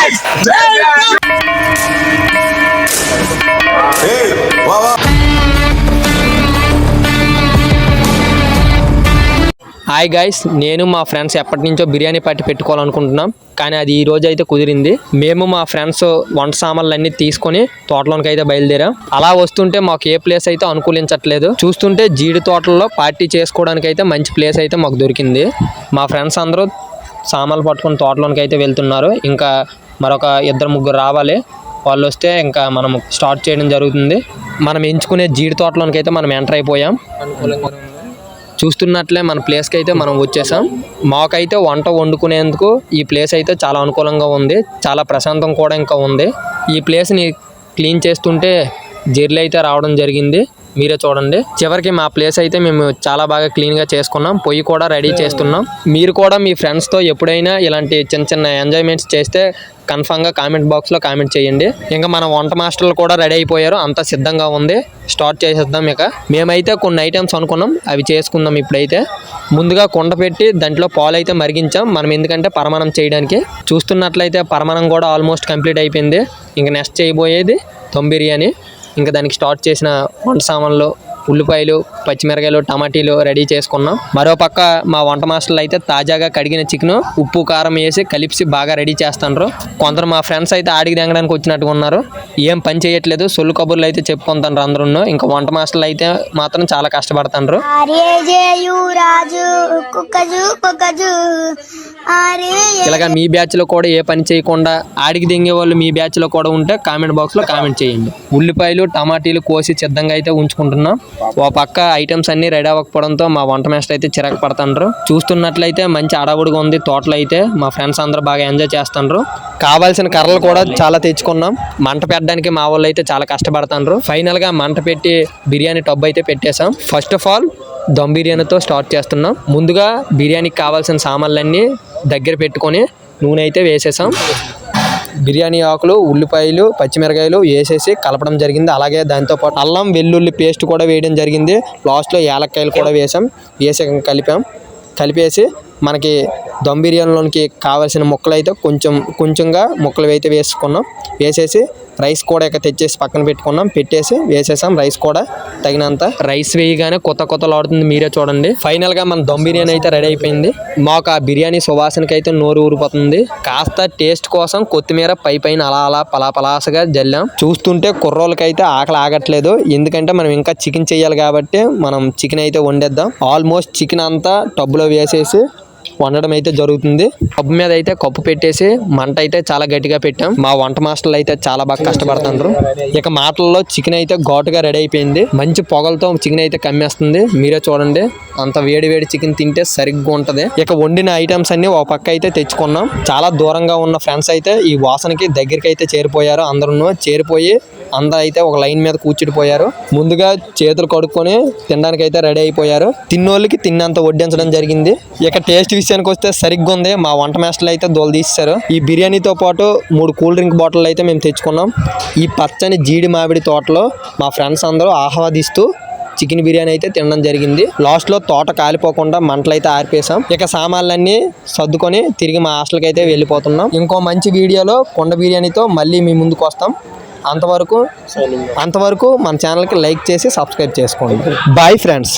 Hi guys, నేను మా friends ఎప్పటి నుంచో బిర్యానీ పార్టీ పెట్టుకోవాలనుకుంటున్నాం. కానీ అది ఈ రోజు అయితే కుదిరింది. మేము మా ఫ్రెండ్స్ వంట సామాన్లు అన్ని తీసుకొని తోటలోనికి అయితే బయలుదేరాం. అలా వస్తుంటే మాకు ఏ ప్లేస్ అయితే అనుకూలించట్లేదు. చూస్తుంటే జీడి తోటల్లో పార్టీ చేసుకోవడానికి అయితే మంచి ప్లేస్ అయితే మాకు దొరికింది. మా ఫ్రెండ్స్ అందరూ సామాన్లు పట్టుకొని తోటలోనికి అయితే వెళ్తున్నారు. ఇంకా మరొక 2-3 రావాలి. వాళ్ళు వస్తే ఇంకా మనం స్టార్ట్ చేయడం జరుగుతుంది. మనం ఎంచుకునే జీడి తోటలోనికి అయితే మనం ఎంటర్ అయిపోయాం. చూస్తున్నట్లే మన ప్లేస్కి అయితే మనం వచ్చేసాం. మాకైతే వంట వండుకునేందుకు ఈ ప్లేస్ అయితే చాలా అనుకూలంగా ఉంది. చాలా ప్రశాంతం కూడా ఇంకా ఉంది. ఈ ప్లేస్ని క్లీన్ చేస్తుంటే జర్లు అయితే రావడం జరిగింది. మీరే చూడండి. చివరికి మా ప్లేస్ అయితే మేము చాలా బాగా క్లీన్గా చేసుకున్నాం. పొయ్యి కూడా రెడీ చేస్తున్నాం. మీరు కూడా మీ ఫ్రెండ్స్తో ఎప్పుడైనా ఇలాంటి చిన్న చిన్న ఎంజాయ్మెంట్స్ చేస్తే కన్ఫామ్గా కామెంట్ బాక్స్లో కామెంట్ చేయండి. ఇంకా మన వంట మాస్టర్లు కూడా రెడీ అయిపోయారు. అంతా సిద్ధంగా ఉంది. స్టార్ట్ చేసేద్దాం. ఇక మేమైతే కొన్ని ఐటమ్స్ అనుకున్నాం, అవి చేసుకుందాం. ఇప్పుడైతే ముందుగా కుండ పెట్టి దాంట్లో పాలు అయితే మరిగించాం. మనం ఎందుకంటే పరమాణం చేయడానికి. చూస్తున్నట్లయితే పరమాణం కూడా ఆల్మోస్ట్ కంప్లీట్ అయిపోయింది. ఇంకా నెక్స్ట్ చేయబోయేది దమ్ బిర్యానీ. ఇంకా దానికి స్టార్ట్ చేసిన వంట సామాన్లు, ఉల్లిపాయలు, పచ్చిమిరకాయలు, టమాటీలు రెడీ చేసుకున్నాం. మరోపక్క మా వంట మాస్టర్లు అయితే తాజాగా కడిగిన చికెన్ ఉప్పు కారం వేసి కలిపి బాగా రెడీ చేస్తున్నారు. కొందరు మా ఫ్రెండ్స్ అయితే ఆడికి దిగడానికి వచ్చినట్టుగా ఉన్నారు. ఏం పని చేయట్లేదు, సొల్లు కబుర్లు అయితే చెప్పుకుంటారు అందరూ. ఇంకా వంట మాస్టర్లు అయితే మాత్రం చాలా కష్టపడుతున్నారు. ఇలాగా మీ బ్యాచ్ లో కూడా ఏ పని చేయకుండా ఆడికి దింగే వాళ్ళు మీ బ్యాచ్ లో కూడా ఉంటే కామెంట్ బాక్స్ లో కామెంట్ చేయండి. ఉల్లిపాయలు, టమాటీలు కోసి సిద్ధంగా అయితే ఉంచుకుంటున్నాం. ఓ పక్క ఐటమ్స్ అన్ని రెడీ అవ్వకపోవడంతో మా వంట మాస్టర్ అయితే చిరాకు పడుతుండ్రు. చూస్తున్నట్లయితే మంచి అడవుడుగా ఉంది తోటలో అయితే. మా ఫ్రెండ్స్ అందరూ బాగా ఎంజాయ్ చేస్తుండ్రు. కావాల్సిన కర్రలు కూడా చాలా తెచ్చుకున్నాం. మంట పెట్టడానికి మా వాళ్ళు అయితే చాలా కష్టపడుతుండ్రు. ఫైనల్ గా మంట పెట్టి బిర్యానీ టబ్ అయితే పెట్టేశాం. ఫస్ట్ ఆఫ్ ఆల్ దమ్ బిర్యానీతో స్టార్ట్ చేస్తున్నాం. ముందుగా బిర్యానీకి కావాల్సిన సామాన్లన్నీ దగ్గర పెట్టుకొని నూనె అయితే వేసేసాం. బిర్యానీ ఆకులు, ఉల్లిపాయలు, పచ్చిమిరకాయలు వేసేసి కలపడం జరిగింది. అలాగే దాంతోపాటు అల్లం వెల్లుల్లి పేస్ట్ కూడా వేయడం జరిగింది. లాస్ట్లో యాలక్కాయలు కూడా వేసి కలిపేసి మనకి దమ్ బిర్యానీలోనికి కావాల్సిన ముక్కలు అయితే కొంచెంగా ముక్కలు అయితే వేసేసి రైస్ కూడా ఇక తెచ్చేసి పక్కన పెట్టుకున్నాం. పెట్టేసి వేసేసాం రైస్ కూడా తగినంత. రైస్ వేయగానే కొత్తలాడుతుంది, మీరే చూడండి. ఫైనల్గా మన దమ్ బిర్యానీ అయితే రెడీ అయిపోయింది. మాకు ఆ బిర్యానీ సువాసనకి అయితే నోరు ఊరిపోతుంది. కాస్త టేస్ట్ కోసం కొత్తిమీర పైన అలా పలాసగా జల్లాం. చూస్తుంటే కుర్రోళ్ళకైతే ఆకలి ఆగట్లేదు. ఎందుకంటే మనం ఇంకా చికెన్ చేయాలి కాబట్టి మనం చికెన్ అయితే వండేద్దాం. ఆల్మోస్ట్ చికెన్ అంతా టబ్లో వేసేసి వండడం అయితే జరుగుతుంది. టబ్ మీద అయితే కప్పు పెట్టేసి మంట అయితే చాలా గట్టిగా పెట్టాం. మా వంట మాస్టర్లు అయితే చాలా బాగా కష్టపడుతున్నారు. ఇక మాటల్లో చికెన్ అయితే ఘాటుగా రెడీ అయిపోయింది. మంచి పొగలతో చికెన్ అయితే కమ్మేస్తుంది. మీరే చూడండి. అంత వేడి చికెన్ తింటే సరిగ్గా ఉంటది. ఇక వండిన ఐటమ్స్ అన్ని ఒక పక్క అయితే తెచ్చుకున్నాం. చాలా దూరంగా ఉన్న ఫ్రెండ్స్ అయితే ఈ వాసనకి దగ్గరికి అయితే చేరిపోయారు. అందరూ చేరిపోయి అందరూ అయితే ఒక లైన్ మీద కూర్చుడిపోయారు. ముందుగా చేతులు కడుక్కొని తినడానికి అయితే రెడీ అయిపోయారు. తిన్నోళ్ళకి తిన్నంత వడ్డించడం జరిగింది. ఇక టేస్ట్ విషయానికి వస్తే సరిగ్గా ఉంది. మా వంట మాస్టర్లు అయితే దోలు తీస్తారు. ఈ బిర్యానీతో పాటు 3 కూల్ డ్రింక్ బాటిల్ అయితే మేము తెచ్చుకున్నాం. ఈ పచ్చని జీడి మామిడి తోటలో మా ఫ్రెండ్స్ అందరూ ఆహ్వాదిస్తూ చికెన్ బిర్యానీ అయితే తినడం జరిగింది. లాస్ట్ లో తోట కాలిపోకుండా మంటలు అయితే ఆర్పేసాం. ఇక సామాన్లన్నీ సర్దుకొని తిరిగి మా హాస్టల్కి అయితే వెళ్ళిపోతున్నాం. ఇంకో మంచి వీడియోలో కుండ బిర్యానీతో మళ్ళీ మీ ముందుకు వస్తాం. అంతవరకు మన ఛానల్కి లైక్ చేసి సబ్స్క్రైబ్ చేసుకోండి. Bye friends.